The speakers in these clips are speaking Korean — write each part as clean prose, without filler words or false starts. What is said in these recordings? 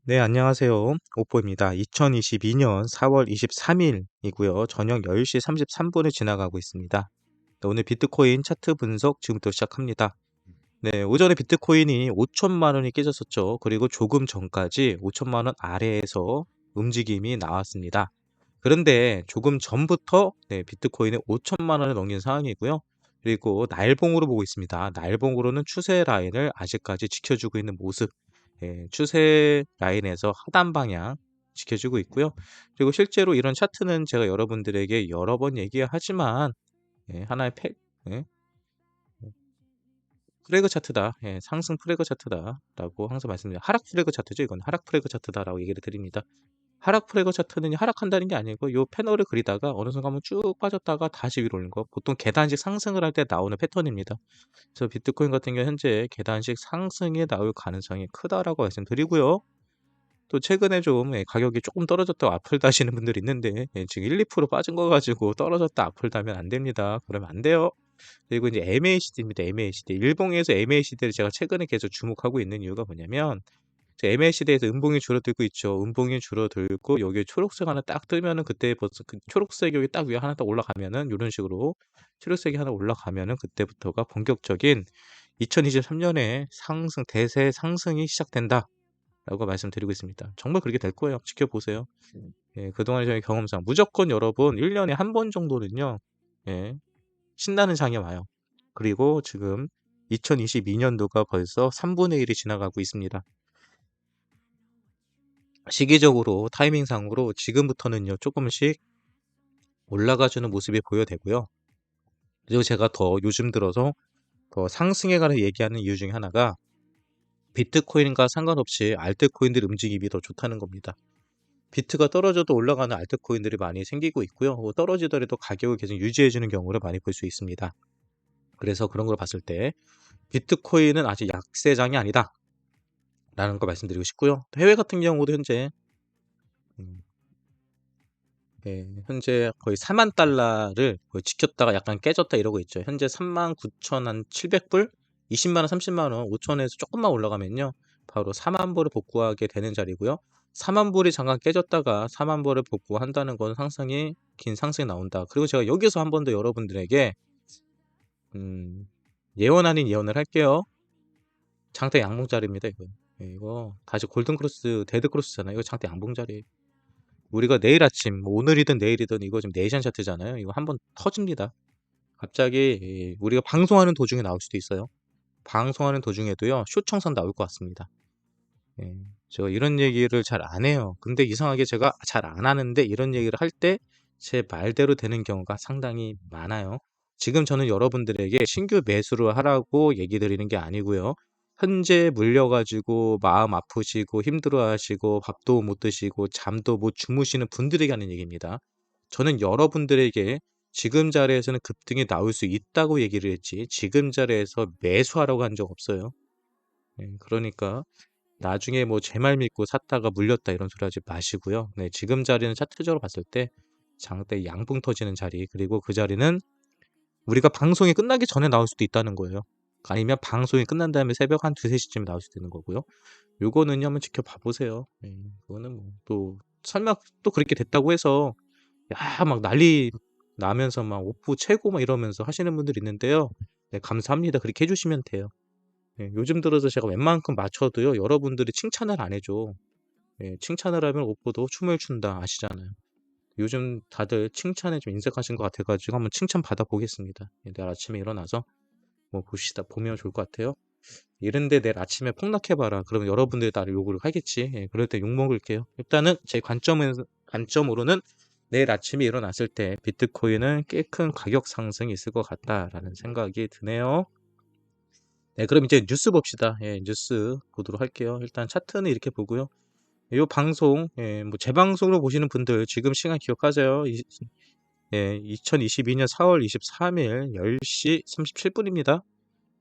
네, 안녕하세요. 오뽀입니다. 2022년 4월 23일이고요. 저녁 10시 33분을 지나가고 있습니다. 네, 오늘 비트코인 차트 분석 지금부터 시작합니다. 네, 오전에 비트코인이 5천만 원이 깨졌었죠. 그리고 조금 전까지 5천만 원 아래에서 움직임이 나왔습니다. 그런데 조금 전부터 비트코인이 5천만 원을 넘긴 상황이고요. 그리고 날봉으로 보고 있습니다. 날봉으로는 추세 라인을 아직까지 지켜주고 있는 모습. 추세 라인에서 하단 방향 지켜주고 있고요. 그리고 실제로 이런 차트는 제가 여러분들에게 여러 번 얘기하지만 하나의 예, 프레그 차트다. 상승 프레그 차트다라고 항상 말씀드려요. 하락 프레그 차트죠. 이건 하락 프레그 차트다라고 얘기를 드립니다. 하락 프레거 차트는 하락한다는 게 아니고 요 패널을 그리다가 어느 순간 한번 쭉 빠졌다가 다시 위로 오는 거. 보통 계단식 상승을 할 때 나오는 패턴입니다. 그래서 비트코인 같은 경우 현재 계단식 상승이 나올 가능성이 크다라고 말씀드리고요. 또 최근에 좀 가격이 조금 떨어졌다고 악플 다시는 분들이 있는데 지금 1~2% 빠진 거 가지고 떨어졌다 악플 달면 안 됩니다. 그러면 안 돼요. 그리고 이제 MACD입니다. MACD. 일봉에서 MACD를 제가 최근에 계속 주목하고 있는 이유가 뭐냐면 MACD에서 음봉이 줄어들고 있죠. 음봉이 줄어들고 여기에 초록색 하나 딱 뜨면은 그때 벌써 그 초록색 여기 딱 위에 하나 딱 올라가면은 이런 식으로 초록색이 하나 올라가면은 그때부터가 본격적인 2023년에 상승 대세 상승이 시작된다라고 말씀드리고 있습니다. 정말 그렇게 될 거예요. 지켜보세요. 그동안의 저희 경험상 무조건 여러분 1년에 한 번 정도는요. 예, 신나는 장이 와요. 그리고 지금 2022년도가 벌써 3분의 1이 지나가고 있습니다. 시기적으로 타이밍상으로 지금부터는요 조금씩 올라가주는 모습이 보여되고요. 그리고 제가 더 요즘 들어서 더 상승에 관해 얘기하는 이유 중에 하나가 비트코인과 상관없이 알트코인들 움직임이 더 좋다는 겁니다. 비트가 떨어져도 올라가는 알트코인들이 많이 생기고 있고요. 떨어지더라도 가격을 계속 유지해주는 경우를 많이 볼 수 있습니다. 그래서 그런 걸 봤을 때 비트코인은 아직 약세장이 아니다 라는 걸 말씀드리고 싶고요. 해외 같은 경우도 현재 음, 현재 거의 4만 달러를 거의 지켰다가 약간 깨졌다 이러고 있죠. 현재 39,700불, 20만 원, 30만 원, 5천에서 조금만 올라가면요. 바로 4만 불을 복구하게 되는 자리고요. 4만 불이 잠깐 깨졌다가 4만 불을 복구한다는 건 상상이 긴 상승이 나온다. 그리고 제가 여기서 한 번 더 여러분들에게 예언 아닌 예언을 할게요. 장대 양봉자리입니다, 이거. 이거 다시 골든크로스, 데드크로스잖아요. 이거 장대 양봉자리. 우리가 내일 아침, 뭐 오늘이든 내일이든 이거 지금 네이션 차트잖아요. 이거 한번 터집니다. 갑자기 우리가 방송하는 도중에 나올 수도 있어요. 방송하는 도중에도요, 쇼청선 나올 것 같습니다. 제가 이런 얘기를 잘 안 해요. 근데 이상하게 제가 잘 안 하는데 이런 얘기를 할 때 제 말대로 되는 경우가 상당히 많아요. 지금 저는 여러분들에게 신규 매수를 하라고 얘기 드리는 게 아니고요. 현재 물려가지고 마음 아프시고 힘들어하시고 밥도 못 드시고 잠도 못 주무시는 분들에게 하는 얘기입니다. 저는 여러분들에게 지금 자리에서는 급등이 나올 수 있다고 얘기를 했지 지금 자리에서 매수하라고 한 적 없어요. 그러니까 나중에 뭐 제 말 믿고 샀다가 물렸다 이런 소리 하지 마시고요. 지금 자리는 차트적으로 봤을 때 장대 양봉 터지는 자리, 그리고 그 자리는 우리가 방송이 끝나기 전에 나올 수도 있다는 거예요. 아니면 방송이 끝난 다음에 새벽 한 2~3시쯤에 나올 수도 있는 거고요. 요거는요 한번 지켜봐 보세요. 그거는 뭐 또 설마 또 그렇게 됐다고 해서 야 막 난리 나면서 막 오프 최고 막 이러면서 하시는 분들이 있는데요. 감사합니다. 그렇게 해주시면 돼요. 요즘 들어서 제가 웬만큼 맞춰도요, 여러분들이 칭찬을 안 해줘. 칭찬을 하면 오빠도 춤을 춘다 아시잖아요. 요즘 다들 칭찬에 좀 인색하신 것 같아가지고 한번 칭찬 받아보겠습니다. 내일 아침에 일어나서 뭐 보면 좋을 것 같아요. 이런데 내일 아침에 폭락해봐라. 그러면 여러분들이 나를 욕을 하겠지. 그럴 때 욕먹을게요. 일단은 제 관점으로는 내일 아침에 일어났을 때 비트코인은 꽤 큰 가격 상승이 있을 것 같다라는 생각이 드네요. 네, 그럼 이제 뉴스 봅시다. 뉴스 보도록 할게요. 일단 차트는 이렇게 보고요. 이 방송, 뭐 재방송으로 보시는 분들 지금 시간 기억하세요. 2022년 4월 23일 10시 37분입니다.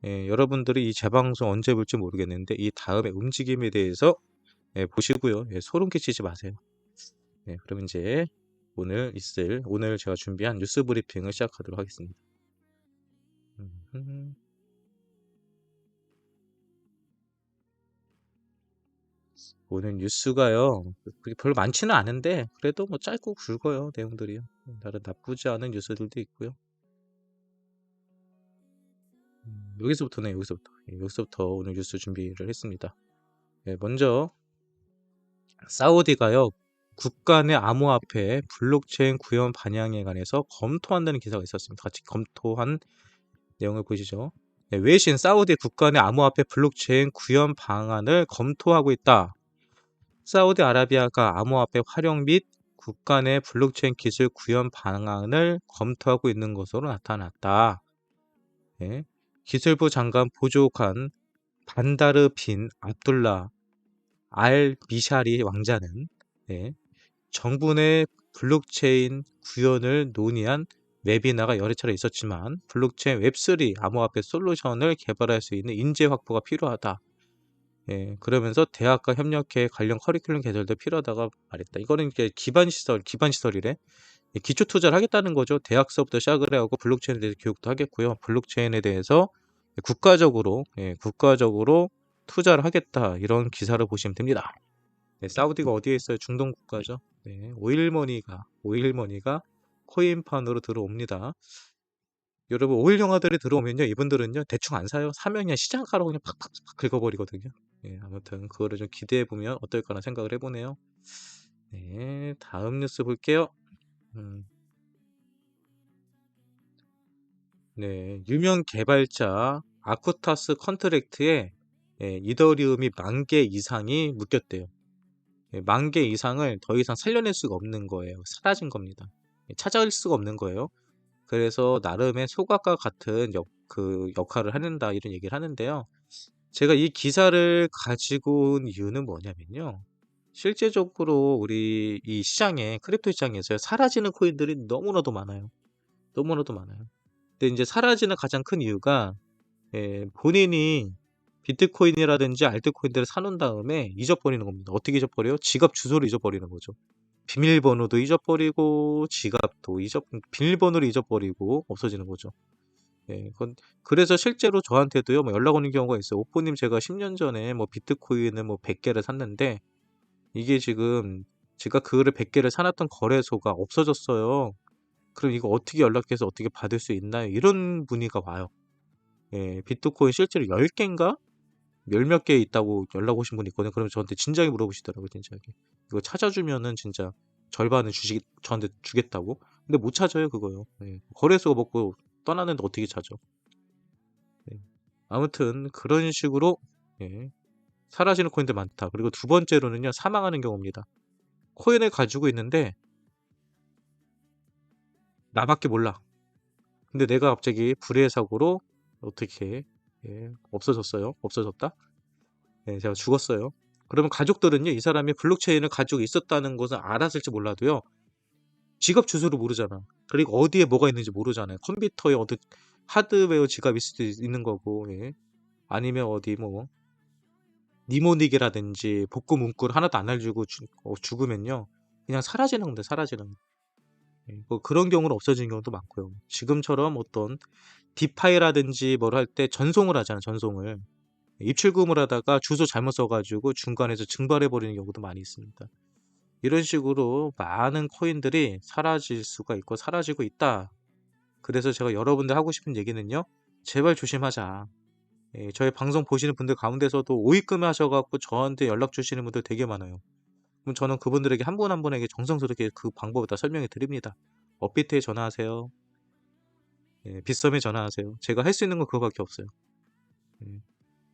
여러분들이 이 재방송 언제 볼지 모르겠는데 이 다음에 움직임에 대해서 보시고요. 소름 끼치지 마세요. 그럼 이제 오늘 제가 준비한 뉴스 브리핑을 시작하도록 하겠습니다. 오늘 뉴스가요. 그렇게 별로 많지는 않은데 그래도 뭐 짧고 굵어요. 내용들이요. 다른 나쁘지 않은 뉴스들도 있고요. 여기서부터네. 여기서부터. 여기서부터 오늘 뉴스 준비를 했습니다. 먼저 사우디가요. 국가 내 암호화폐 블록체인 구현 반영에 관해서 검토한다는 기사가 있었습니다. 같이 검토한 내용을 보시죠. 외신 사우디 국가 내 암호화폐 블록체인 구현 방안을 검토하고 있다. 사우디아라비아가 암호화폐 활용 및 국가 내 블록체인 기술 구현 방안을 검토하고 있는 것으로 나타났다. 기술부 장관 보조관 반다르 빈 압둘라 알 미샤리 왕자는 정부 내 블록체인 구현을 논의한 웨비나가 여러 차례 있었지만 블록체인 웹3 암호화폐 솔루션을 개발할 수 있는 인재 확보가 필요하다. 그러면서 대학과 협력해 관련 커리큘럼 개설도 필요하다고 말했다. 이거는 이게 기반시설이래. 기초 투자를 하겠다는 거죠. 대학서부터 시작을 해하고 블록체인에 대해서 교육도 하겠고요. 블록체인에 대해서 국가적으로 투자를 하겠다. 이런 기사를 보시면 됩니다. 사우디가 어디에 있어요? 중동 국가죠. 오일머니가 코인판으로 들어옵니다. 여러분 오일 영화들이 들어오면요, 이분들은요 대충 안 사요. 사면 그냥 시장가로 그냥 팍팍팍 긁어버리거든요. 아무튼 그거를 좀 기대해 보면 어떨까라는 생각을 해보네요. 다음 뉴스 볼게요. 유명 개발자 아쿠타스 컨트랙트에 이더리움이 10,000개 이상이 묶였대요. 10,000개 이상을 더 이상 살려낼 수가 없는 거예요. 사라진 겁니다. 찾아올 수가 없는 거예요. 그래서 나름의 소각과 같은 역할을 하는다 이런 얘기를 하는데요. 제가 이 기사를 가지고 온 이유는 뭐냐면요. 실제적으로 우리 이 시장에 크립토 시장에서 사라지는 코인들이 너무나도 많아요. 너무나도 많아요. 근데 이제 사라지는 가장 큰 이유가 본인이 비트코인이라든지 알트코인들을 사놓은 다음에 잊어버리는 겁니다. 어떻게 잊어버려요? 지갑 주소를 잊어버리는 거죠. 비밀번호도 잊어버리고 비밀번호를 잊어버리고 없어지는 거죠. 그래서 실제로 저한테도요, 뭐 연락 오는 경우가 있어요. 오뽀님, 제가 10년 전에 뭐 비트코인을 뭐 100개를 샀는데 이게 지금 제가 그거를 100개를 사놨던 거래소가 없어졌어요. 그럼 이거 어떻게 연락해서 어떻게 받을 수 있나요? 이런 문의가 와요. 비트코인 실제로 10개인가? 몇 개 있다고 연락 오신 분이 있거든요. 그러면 저한테 진작에 물어보시더라고요, 진작에. 이거 찾아주면은 진짜 절반은 저한테 주겠다고? 근데 못 찾아요, 그거요. 거래소가 먹고 떠나는데 어떻게 찾아? 아무튼 그런 식으로 사라지는 코인들 많다. 그리고 두 번째로는요, 사망하는 경우입니다. 코인을 가지고 있는데 나밖에 몰라. 근데 내가 갑자기 불의의 사고로 어떻게 없어졌다. 제가 죽었어요. 그러면 가족들은요, 이 사람이 블록체인을 가지고 있었다는 것은 알았을지 몰라도요, 지갑 주소를 모르잖아. 그리고 어디에 뭐가 있는지 모르잖아요. 컴퓨터에 어디 하드웨어 지갑일 수도 있는 거고, 아니면 어디 뭐 니모닉이라든지 복구 문구를 하나도 안 알려주고 죽으면요, 그냥 사라지는 건데, 사라지는 거. 뭐 그런 경우는 없어지는 경우도 많고요. 지금처럼 어떤 디파이라든지 뭘 할 때 전송을 하잖아요. 전송을 입출금을 하다가 주소 잘못 써가지고 중간에서 증발해버리는 경우도 많이 있습니다. 이런 식으로 많은 코인들이 사라질 수가 있고 사라지고 있다. 그래서 제가 여러분들 하고 싶은 얘기는요, 제발 조심하자. 저희 방송 보시는 분들 가운데서도 오입금 하셔갖고 저한테 연락 주시는 분들 되게 많아요. 그럼 저는 그분들에게 한 분 한 분에게 정성스럽게 그 방법을 다 설명해 드립니다. 업비트에 전화하세요. 빗썸에 전화하세요. 제가 할 수 있는 건 그거밖에 없어요.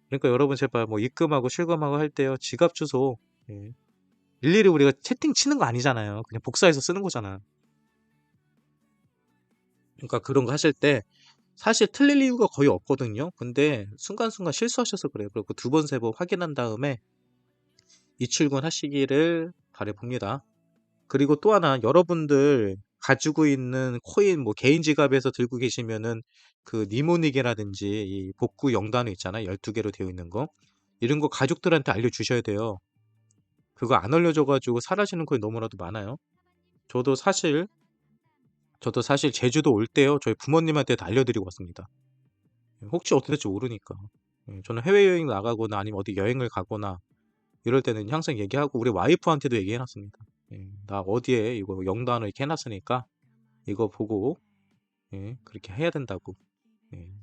그러니까 여러분 제발 뭐 입금하고 실금하고 할 때요, 지갑 주소 일일이 우리가 채팅 치는 거 아니잖아요. 그냥 복사해서 쓰는 거잖아. 그러니까 그런 거 하실 때 사실 틀릴 이유가 거의 없거든요. 근데 순간순간 실수하셔서 그래요. 그리고 두 번, 세 번 확인한 다음에 이출금 하시기를 바라봅니다. 그리고 또 하나, 여러분들 가지고 있는 코인 뭐 개인 지갑에서 들고 계시면은 그 니모닉이라든지 이 복구 영단어 있잖아요. 12개로 되어 있는 거. 이런 거 가족들한테 알려주셔야 돼요. 그거 안 알려줘가지고 사라지는 코인 너무나도 많아요. 저도 사실 제주도 올 때요, 저희 부모님한테 다 알려드리고 왔습니다. 혹시 어떻게 될지 모르니까. 저는 해외여행 나가거나 아니면 어디 여행을 가거나 이럴 때는 항상 얘기하고 우리 와이프한테도 얘기해 놨습니다. 예, 나 어디에 이거 영단을 이렇게 해놨으니까 이거 보고 그렇게 해야 된다고.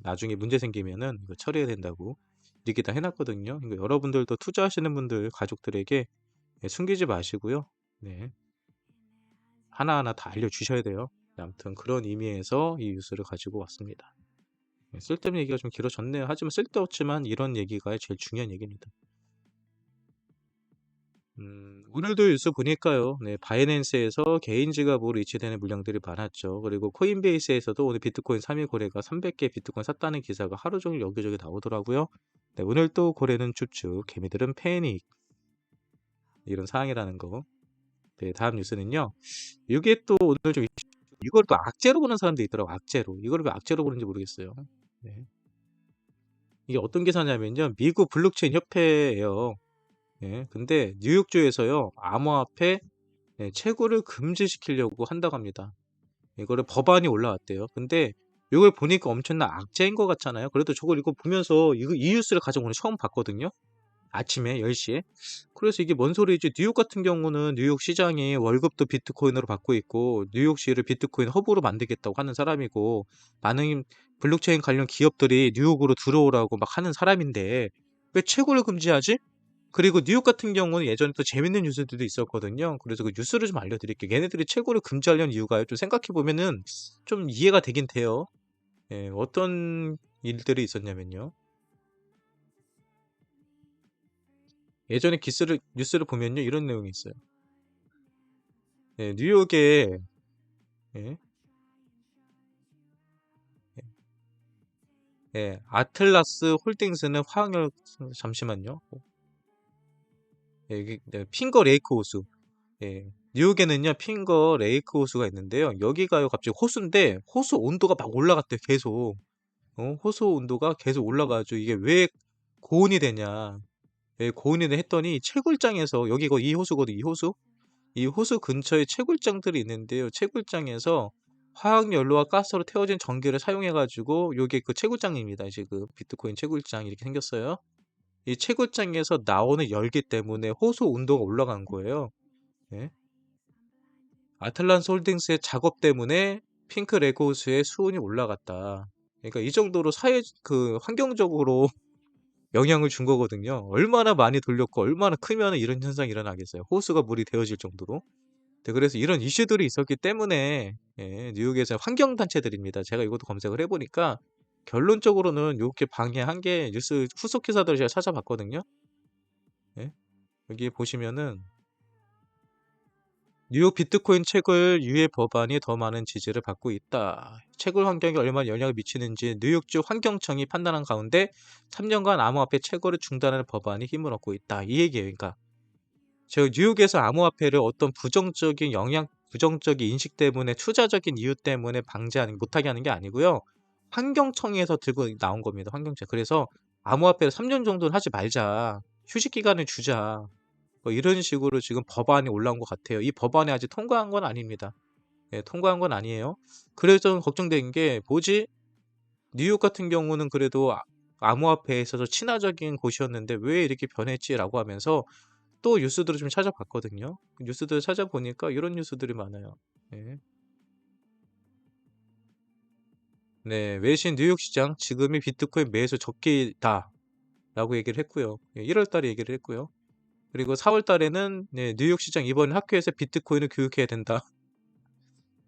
나중에 문제 생기면은 이거 처리해야 된다고 이렇게 다 해놨거든요. 그러니까 여러분들도 투자하시는 분들 가족들에게 숨기지 마시고요. 네, 하나하나 다 알려주셔야 돼요. 아무튼 그런 의미에서 이 뉴스를 가지고 왔습니다. 쓸데없는 얘기가 좀 길어졌네요. 하지만 쓸데없지만 이런 얘기가 제일 중요한 얘기입니다. 오늘도 뉴스 보니까요. 네, 바이낸스에서 개인 지갑으로 이체되는 물량들이 많았죠. 그리고 코인베이스에서도 오늘 비트코인 3일 거래가 300개 비트코인 샀다는 기사가 하루 종일 여기저기 나오더라고요. 네, 오늘 또 거래는 쭉쭉, 개미들은 패닉. 이런 상황이라는 거. 네, 다음 뉴스는요. 이게 또 오늘 좀 이걸 또 악재로 보는 사람도 있더라고. 악재로. 이걸 왜 악재로 보는지 모르겠어요. 네. 이게 어떤 기사냐면요. 미국 블록체인 협회예요. 근데 뉴욕주에서요. 암호화폐 채굴을 금지시키려고 한다고 합니다. 이거를 법안이 올라왔대요. 근데 이걸 보니까 엄청난 악재인 것 같잖아요. 그래도 저걸 이거 보면서 이 뉴스를 가지고 오늘 처음 봤거든요. 아침에 10시에. 그래서 이게 뭔 소리지? 뉴욕 같은 경우는 뉴욕 시장이 월급도 비트코인으로 받고 있고 뉴욕시를 비트코인 허브로 만들겠다고 하는 사람이고 많은 블록체인 관련 기업들이 뉴욕으로 들어오라고 막 하는 사람인데 왜 채굴을 금지하지? 그리고 뉴욕 같은 경우는 예전에 또 재밌는 뉴스들도 있었거든요. 그래서 그 뉴스를 좀 알려드릴게요. 얘네들이 채굴을 금지하려는 이유가요. 좀 생각해보면은 좀 이해가 되긴 돼요. 어떤 일들이 있었냐면요. 예전에 뉴스를 보면요. 이런 내용이 있어요. 뉴욕에, 예, 아틀라스 홀딩스는 잠시만요. 핑거 레이크 호수. 뉴욕에는요, 핑거 레이크 호수가 있는데요. 여기가요, 갑자기 호수인데, 호수 온도가 막 올라갔대요, 계속. 호수 온도가 계속 올라가죠. 이게 왜 고온이 되냐. 왜 고온이 되냐 했더니, 채굴장에서, 여기가 이 호수거든, 이 호수? 이 호수 근처에 채굴장들이 있는데요. 채굴장에서 화학연료와 가스로 태워진 전기를 사용해가지고, 요게 그 채굴장입니다. 이제 그 비트코인 채굴장 이렇게 생겼어요. 이 채굴장에서 나오는 열기 때문에 호수 온도가 올라간 거예요. 예? 아틀란스 홀딩스의 작업 때문에 핑크 레고스의 수온이 올라갔다. 그러니까 이 정도로 환경적으로 영향을 준 거거든요. 얼마나 많이 돌렸고 얼마나 크면 이런 현상이 일어나겠어요. 호수가 물이 데워질 정도로. 네, 그래서 이런 이슈들이 있었기 때문에 뉴욕에서 환경단체들입니다. 제가 이것도 검색을 해보니까 결론적으로는 이렇게 방해한 게 뉴스 후속 기사들을 제가 찾아봤거든요. 예? 여기 보시면은 뉴욕 비트코인 채굴 유예 법안이 더 많은 지지를 받고 있다. 채굴 환경에 얼마나 영향을 미치는지 뉴욕주 환경청이 판단한 가운데 3년간 암호화폐 채굴을 중단하는 법안이 힘을 얻고 있다. 이 얘기예요. 그러니까 뉴욕에서 암호화폐를 어떤 부정적인 인식 때문에 투자적인 이유 때문에 못하게 하는 게 아니고요. 환경청에서 들고 나온 겁니다. 환경청. 그래서 암호화폐를 3년 정도는 하지 말자. 휴식 기간을 주자. 뭐 이런 식으로 지금 법안이 올라온 것 같아요. 이 법안이 아직 통과한 건 아닙니다. 통과한 건 아니에요. 그래서 걱정된 게 뭐지? 뉴욕 같은 경우는 그래도 암호화폐에 있어서 친화적인 곳이었는데 왜 이렇게 변했지라고 하면서 또 뉴스들을 좀 찾아봤거든요. 뉴스들을 찾아보니까 이런 뉴스들이 많아요. 네. 네, 외신 뉴욕 시장 지금이 비트코인 매수 적기다 라고 얘기를 했고요. 1월 달에 얘기를 했고요. 그리고 4월 달에는 뉴욕 시장 이번 학교에서 비트코인을 교육해야 된다.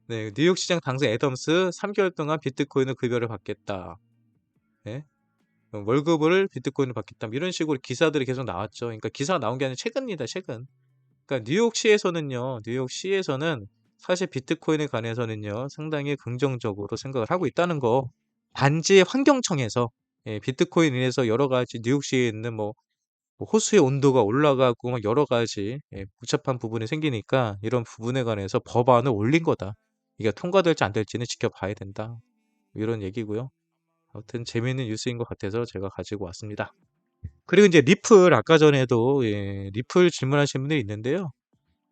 네, 뉴욕 시장 당사 애덤스 3개월 동안 비트코인을 급여를 받겠다. 네? 월급을 비트코인을 받겠다. 이런 식으로 기사들이 계속 나왔죠. 그러니까 기사가 나온 게 아니라 최근입니다. 최근. 그러니까 뉴욕시에서는 사실 비트코인에 관해서는요. 상당히 긍정적으로 생각을 하고 있다는 거. 단지 환경청에서 비트코인 인해서 여러 가지 뉴욕시에 있는 뭐 호수의 온도가 올라가고 막 여러 가지 복잡한 부분이 생기니까 이런 부분에 관해서 법안을 올린 거다. 이게 통과될지 안 될지는 지켜봐야 된다. 이런 얘기고요. 아무튼 재미있는 뉴스인 것 같아서 제가 가지고 왔습니다. 그리고 이제 리플 아까 전에도 리플 질문하신 분들이 있는데요.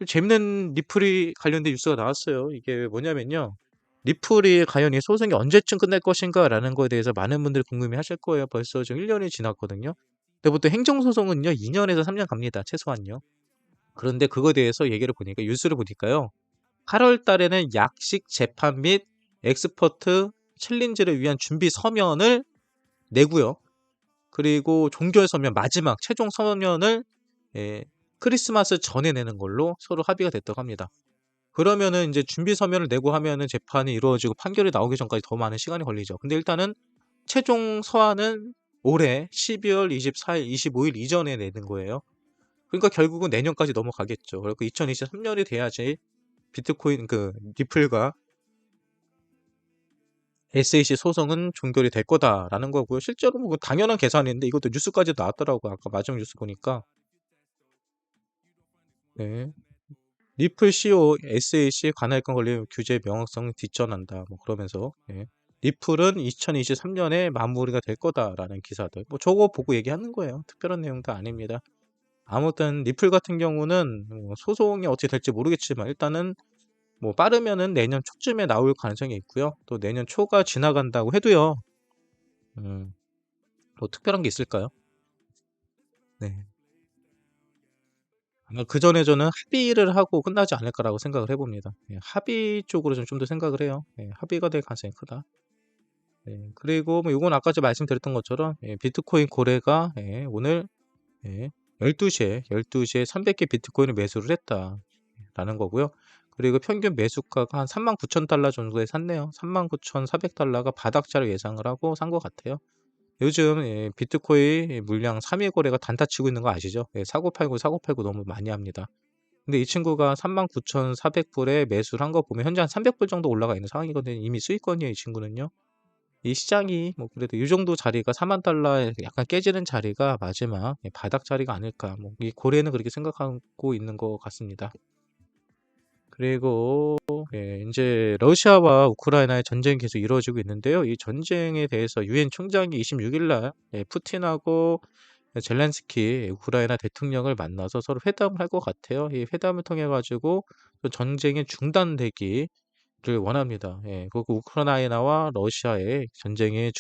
재밌는 리플이 관련된 뉴스가 나왔어요. 이게 뭐냐면요. 리플이 과연 이 소송이 언제쯤 끝날 것인가 라는 거에 대해서 많은 분들이 궁금해 하실 거예요. 벌써 지금 1년이 지났거든요. 근데 보통 행정소송은요 2년에서 3년 갑니다. 최소한요. 그런데 그거에 대해서 얘기를 보니까 뉴스를 보니까요. 8월 달에는 약식 재판 및 엑스퍼트 챌린지를 위한 준비 서면을 내고요. 그리고 종결 서면 마지막 최종 서면을 예, 크리스마스 전에 내는 걸로 서로 합의가 됐다고 합니다. 그러면은 이제 준비 서면을 내고 하면은 재판이 이루어지고 판결이 나오기 전까지 더 많은 시간이 걸리죠. 근데 일단은 최종 서한은 올해 12월 24일, 25일 이전에 내는 거예요. 그러니까 결국은 내년까지 넘어가겠죠. 그리고 2023년이 돼야지 비트코인 리플과 SEC 소송은 종결이 될 거다라는 거고요. 실제로 뭐 당연한 계산인데 이것도 뉴스까지 나왔더라고요. 아까 마지막 뉴스 보니까. 네. 리플 CEO SEC 관할권 권리 규제 명확성 뒷전한다. 뭐 그러면서 예. 리플은 2023년에 마무리가 될 거다라는 기사들. 뭐 저거 보고 얘기하는 거예요. 특별한 내용도 아닙니다. 아무튼 리플 같은 경우는 소송이 어떻게 될지 모르겠지만 일단은 뭐 빠르면은 내년 초쯤에 나올 가능성이 있고요. 또 내년 초가 지나간다고 해도요. 뭐 특별한 게 있을까요? 네. 아마 그 전에 저는 합의를 하고 끝나지 않을까라고 생각을 해봅니다. 예, 합의 쪽으로 좀 더 생각을 해요. 예, 합의가 될 가능성이 크다. 예, 그리고 뭐 이건 아까 제가 말씀드렸던 것처럼 예, 비트코인 거래가 예, 오늘 예, 12시에 300개 비트코인을 매수를 했다라는 거고요. 그리고 평균 매수가가 한 39,000달러 정도에 샀네요. 39,400달러가 바닥자를 예상을 하고 산 것 같아요. 요즘 예, 비트코인 물량 3일 거래가 단타 치고 있는 거 아시죠? 예, 사고 팔고 너무 많이 합니다. 근데 이 친구가 39,400불에 매수를 한 거 보면 현재 한 300불 정도 올라가 있는 상황이거든요. 이미 수익권이에요, 이 친구는요. 이 시장이 뭐 그래도 이 정도 자리가 4만 달러에 약간 깨지는 자리가 마지막 바닥 자리가 아닐까. 뭐 이 고래는 그렇게 생각하고 있는 것 같습니다. 그리고 예, 이제 러시아와 우크라이나의 전쟁이 계속 이루어지고 있는데요. 이 전쟁에 대해서 유엔 총장이 26일 날 예, 푸틴하고 젤렌스키 우크라이나 대통령을 만나서 서로 회담을 할 것 같아요. 이 회담을 통해 가지고 전쟁이 중단되기를 원합니다. 예, 그리고 우크라이나와 러시아의 전쟁이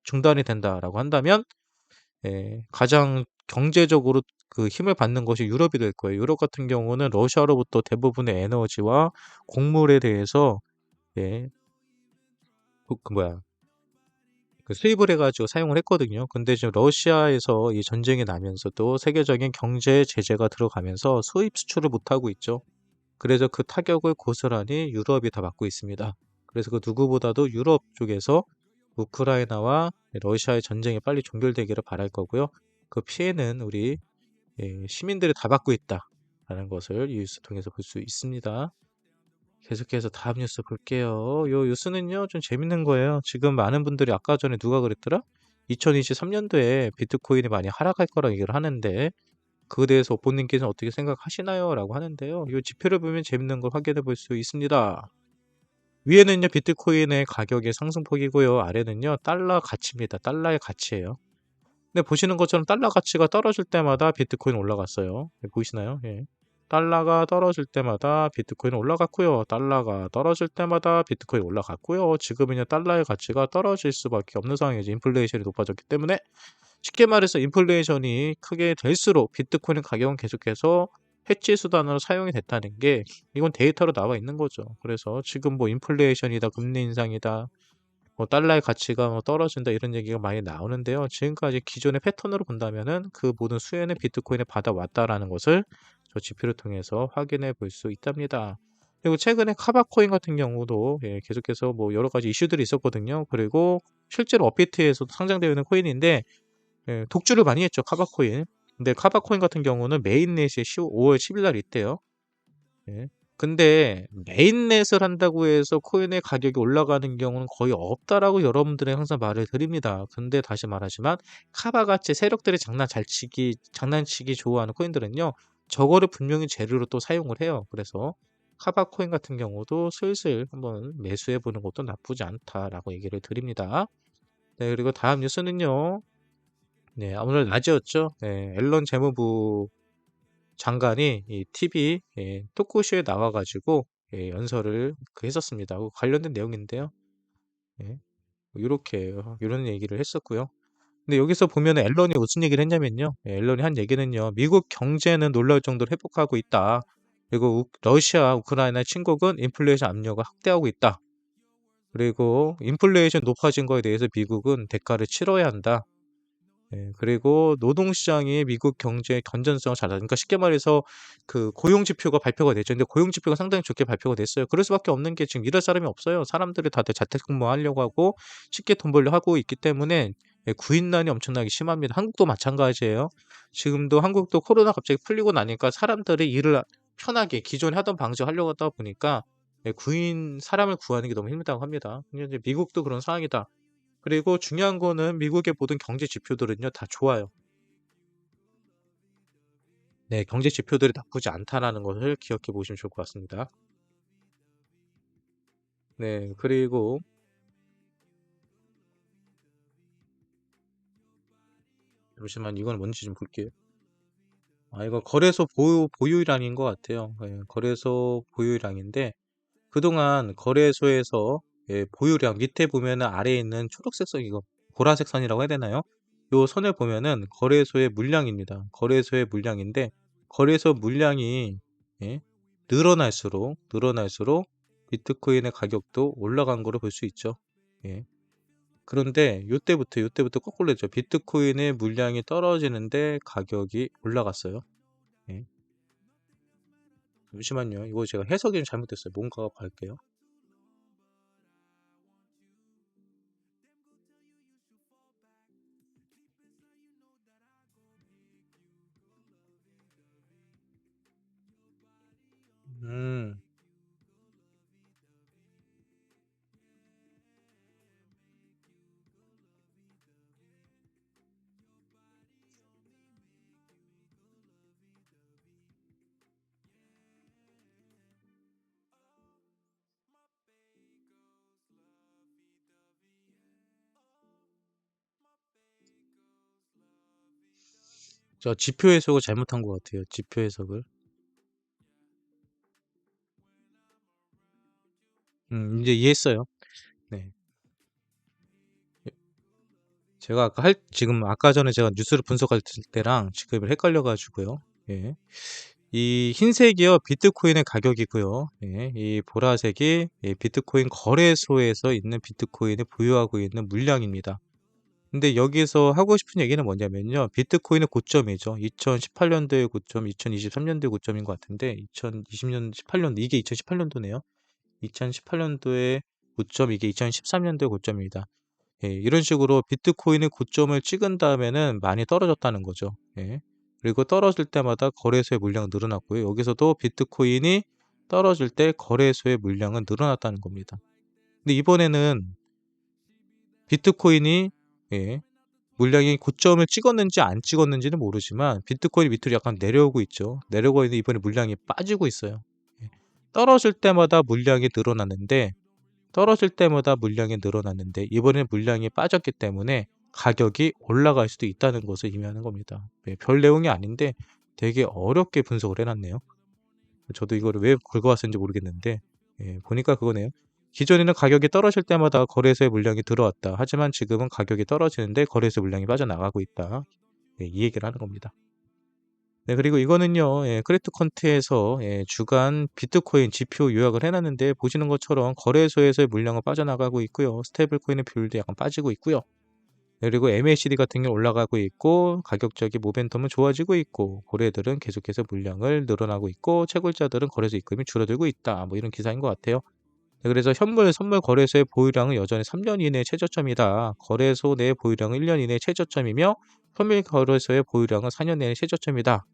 중단이 된다라고 한다면 가장 경제적으로 그 힘을 받는 것이 유럽이 될 거예요. 유럽 같은 경우는 러시아로부터 대부분의 에너지와 곡물에 대해서 예, 그 뭐야 그 수입을 해가지고 사용을 했거든요. 근데 지금 러시아에서 이 전쟁이 나면서도 세계적인 경제 제재가 들어가면서 수입 수출을 못 하고 있죠. 그래서 그 타격을 고스란히 유럽이 다 받고 있습니다. 그래서 그 누구보다도 유럽 쪽에서 우크라이나와 러시아의 전쟁이 빨리 종결되기를 바랄 거고요. 그 피해는 우리 시민들이 다 받고 있다라는 것을 이 뉴스 통해서 볼 수 있습니다. 계속해서 다음 뉴스 볼게요. 요 뉴스는요, 좀 재밌는 거예요. 지금 많은 분들이 아까 전에 누가 그랬더라? 2023년도에 비트코인이 많이 하락할 거라 얘기를 하는데, 그에 대해서 오포님께서는 어떻게 생각하시나요? 라고 하는데요. 이 지표를 보면 재밌는 걸 확인해 볼 수 있습니다. 위에는요, 비트코인의 가격의 상승폭이고요. 아래는요, 달러 가치입니다. 달러의 가치예요. 근데 보시는 것처럼 달러 가치가 떨어질 때마다 비트코인 올라갔어요. 보이시나요? 예. 달러가 떨어질 때마다 비트코인 올라갔고요. 달러가 떨어질 때마다 비트코인 올라갔고요. 지금은요, 달러의 가치가 떨어질 수밖에 없는 상황이죠. 인플레이션이 높아졌기 때문에. 쉽게 말해서 인플레이션이 크게 될수록 비트코인 가격은 계속해서 해지 수단으로 사용이 됐다는 게 이건 데이터로 나와 있는 거죠. 그래서 지금 뭐 인플레이션이다, 금리 인상이다, 뭐 달러의 가치가 뭐 떨어진다 이런 얘기가 많이 나오는데요. 지금까지 기존의 패턴으로 본다면은 그 모든 수혜는 비트코인에 받아왔다라는 것을 저 지표를 통해서 확인해 볼 수 있답니다. 그리고 최근에 카바코인 같은 경우도 계속해서 뭐 여러 가지 이슈들이 있었거든요. 그리고 실제로 업비트에서도 상장되어 있는 코인인데 독주를 많이 했죠, 카바코인. 근데 카바코인 같은 경우는 메인넷이 5월 10일 날 있대요. 예. 근데 메인넷을 한다고 해서 코인의 가격이 올라가는 경우는 거의 없다라고 여러분들이 항상 말을 드립니다. 근데 다시 말하지만 카바같이 세력들이 장난치기 좋아하는 코인들은요. 저거를 분명히 재료로 또 사용을 해요. 그래서 카바 코인 같은 경우도 슬슬 한번 매수해 보는 것도 나쁘지 않다라고 얘기를 드립니다. 네, 그리고 다음 뉴스는요. 네, 오늘 낮이었죠. 네, 앨런 재무부 장관이 이 TV 토크쇼에 나와가지고 연설을 했었습니다. 관련된 내용인데요. 예, 이렇게 이런 얘기를 했었고요. 근데 여기서 보면은 앨런이 무슨 얘기를 했냐면요. 앨런이 한 얘기는요. 미국 경제는 놀라울 정도로 회복하고 있다. 그리고 러시아, 우크라이나 침공은 인플레이션 압력을 확대하고 있다. 그리고 인플레이션 높아진 거에 대해서 미국은 대가를 치러야 한다. 그리고 노동시장이 미국 경제의 건전성을 잘, 그러니까 쉽게 말해서 그 고용 지표가 발표가 됐죠. 근데 고용 지표가 상당히 좋게 발표가 됐어요. 그럴 수밖에 없는 게 지금 일할 사람이 없어요. 사람들이 다들 자택근무 하려고 하고 쉽게 돈 벌려 하고 있기 때문에 구인난이 엄청나게 심합니다. 한국도 마찬가지예요. 지금도 한국도 코로나 갑자기 풀리고 나니까 사람들이 일을 편하게 기존에 하던 방식으로 하려고 하다 보니까 사람을 구하는 게 너무 힘들다고 합니다. 근데 이제 미국도 그런 상황이다. 그리고 중요한 거는 미국의 모든 경제 지표들은요, 다 좋아요. 네, 경제 지표들이 나쁘지 않다라는 것을 기억해 보시면 좋을 것 같습니다. 네, 그리고 잠시만 이건 뭔지 좀 볼게요. 아, 이거 거래소 보유량인 것 같아요. 거래소 보유량인데 그동안 거래소에서 보유량 밑에 보면은 아래에 있는 초록색 선 이거 보라색 선이라고 해야 되나요? 요 선을 보면은 거래소의 물량입니다. 거래소의 물량인데 거래소 물량이 예, 늘어날수록 비트코인의 가격도 올라간 거로 볼 수 있죠. 예. 그런데 요때부터 거꾸로 됐죠. 비트코인의 물량이 떨어지는데 가격이 올라갔어요. 예. 잠시만요. 이거 제가 해석이 좀 잘못됐어요. 뭔가가 갈게요. 음. 저 지표 해석을 잘못한 것 같아요. 지표 해석을. 이제 이해했어요. 네. 제가 지금 아까 전에 제가 뉴스를 분석할 때랑 지금 헷갈려가지고요. 예. 이 흰색이요, 비트코인의 가격이고요. 예. 이 보라색이 비트코인 거래소에서 있는 비트코인을 보유하고 있는 물량입니다. 근데 여기서 하고 싶은 얘기는 뭐냐면요. 비트코인의 고점이죠. 2018년도의 고점, 2023년도의 고점인 것 같은데, 2020년, 18년도, 이게 2018년도네요. 2018년도의 고점, 이게 2013년도의 고점입니다. 이런 식으로 비트코인의 고점을 찍은 다음에는 많이 떨어졌다는 거죠. 그리고 떨어질 때마다 거래소의 물량은 늘어났고요. 여기서도 비트코인이 떨어질 때 거래소의 물량은 늘어났다는 겁니다. 근데 이번에는 비트코인이 예, 물량이 고점을 찍었는지 안 찍었는지는 모르지만 비트코인 밑으로 약간 내려오고 있죠. 내려오고 있는데 이번에 물량이 빠지고 있어요. 예, 떨어질 때마다 물량이 늘어났는데 이번에 물량이 빠졌기 때문에 가격이 올라갈 수도 있다는 것을 의미하는 겁니다. 별 내용이 아닌데 되게 어렵게 분석을 해놨네요. 저도 이거를 왜 긁어왔는지 모르겠는데 보니까 그거네요. 기존에는 가격이 떨어질 때마다 거래소에 물량이 들어왔다. 하지만 지금은 가격이 떨어지는데 거래소 물량이 빠져나가고 있다. 이 얘기를 하는 겁니다. 네, 그리고 이거는요, 크립토 컨트에서 주간 비트코인 지표 요약을 해놨는데 보시는 것처럼 거래소에서의 물량은 빠져나가고 있고요. 스테이블 코인의 비율도 약간 빠지고 있고요. 네, 그리고 MACD 같은 게 올라가고 있고 가격적인 모멘텀은 좋아지고 있고 고래들은 계속해서 물량을 늘어나고 있고 채굴자들은 거래소 입금이 줄어들고 있다. 뭐 이런 기사인 것 같아요. 네, 그래서 현물 선물 거래소의 보유량은 여전히 3년 이내 최저점이다. 거래소 내 보유량은 1년 이내 최저점이며 현물 거래소의 보유량은 4년 내에 최저점이다.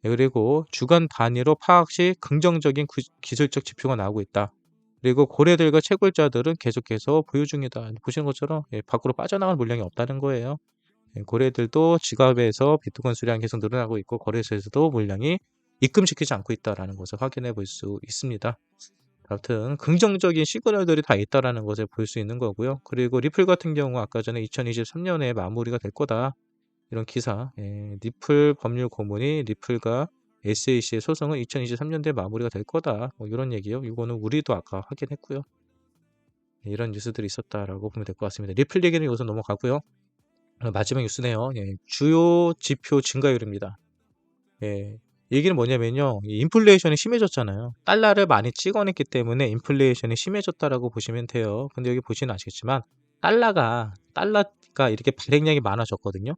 네, 그리고 주간 단위로 파악 시 긍정적인 기술적 지표가 나오고 있다. 그리고 고래들과 채굴자들은 계속해서 보유 중이다. 보시는 것처럼 밖으로 빠져나갈 물량이 없다는 거예요. 고래들도 지갑에서 비트코인 수량이 계속 늘어나고 있고 거래소에서도 물량이 입금시키지 않고 있다는 것을 확인해 볼 수 있습니다. 아무튼 긍정적인 시그널들이 다 있다는 것을 볼 수 있는 거고요. 그리고 리플 같은 경우 아까 전에 2023년에 마무리가 될 거다. 이런 기사, 리플 법률 고문이 리플과 SAC의 소송은 2023년도에 마무리가 될 거다. 뭐 이런 얘기요. 이거는 우리도 아까 확인했고요. 이런 뉴스들이 있었다라고 보면 될 것 같습니다. 리플 얘기는 여기서 넘어가고요. 마지막 뉴스네요. 예, 주요 지표 증가율입니다. 예, 얘기는 뭐냐면요. 이 인플레이션이 심해졌잖아요. 달러를 많이 찍어냈기 때문에 인플레이션이 심해졌다라고 보시면 돼요. 근데 여기 보시면 아시겠지만 달러가 이렇게 발행량이 많아졌거든요.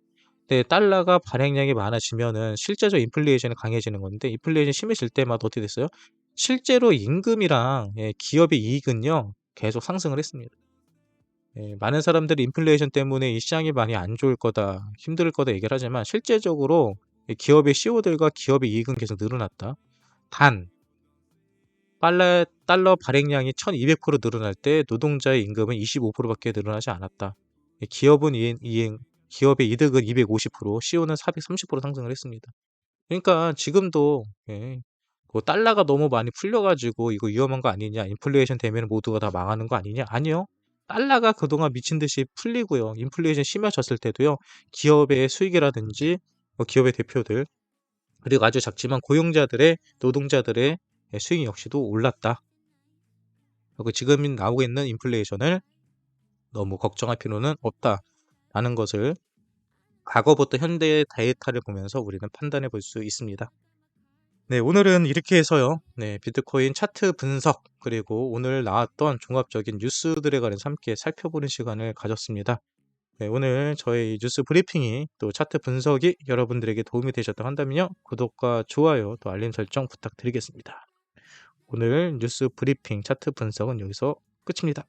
근데 달러가 발행량이 많아지면은 실제적 인플레이션이 강해지는 건데 인플레이션이 심해질 때마다 어떻게 됐어요? 실제로 임금이랑 예, 기업의 이익은요 계속 상승을 했습니다. 예, 많은 사람들이 인플레이션 때문에 이 시장이 많이 안 좋을 거다, 힘들 거다 얘기를 하지만 실제적으로 이 기업의 CEO들과 기업의 이익은 계속 늘어났다. 단, 달러 발행량이 1200% 늘어날 때 노동자의 임금은 25%밖에 늘어나지 않았다. 기업의 이득은 250%, CEO는 430% 상승을 했습니다. 그러니까 지금도 예, 뭐 달러가 너무 많이 풀려가지고 이거 위험한 거 아니냐, 인플레이션 되면 모두가 다 망하는 거 아니냐? 아니요. 달러가 그동안 미친 듯이 풀리고요. 인플레이션 심해졌을 때도요. 기업의 수익이라든지 기업의 대표들 그리고 아주 작지만 노동자들의 수익 역시도 올랐다. 그리고 지금 나오고 있는 인플레이션을 너무 걱정할 필요는 없다라는 것을 과거부터 현대의 데이터를 보면서 우리는 판단해 볼 수 있습니다. 네, 오늘은 이렇게 해서요. 네, 비트코인 차트 분석, 그리고 오늘 나왔던 종합적인 뉴스들에 관해서 함께 살펴보는 시간을 가졌습니다. 네, 오늘 저희 뉴스 브리핑이 또 차트 분석이 여러분들에게 도움이 되셨다고 한다면요. 구독과 좋아요, 또 알림 설정 부탁드리겠습니다. 오늘 뉴스 브리핑 차트 분석은 여기서 끝입니다.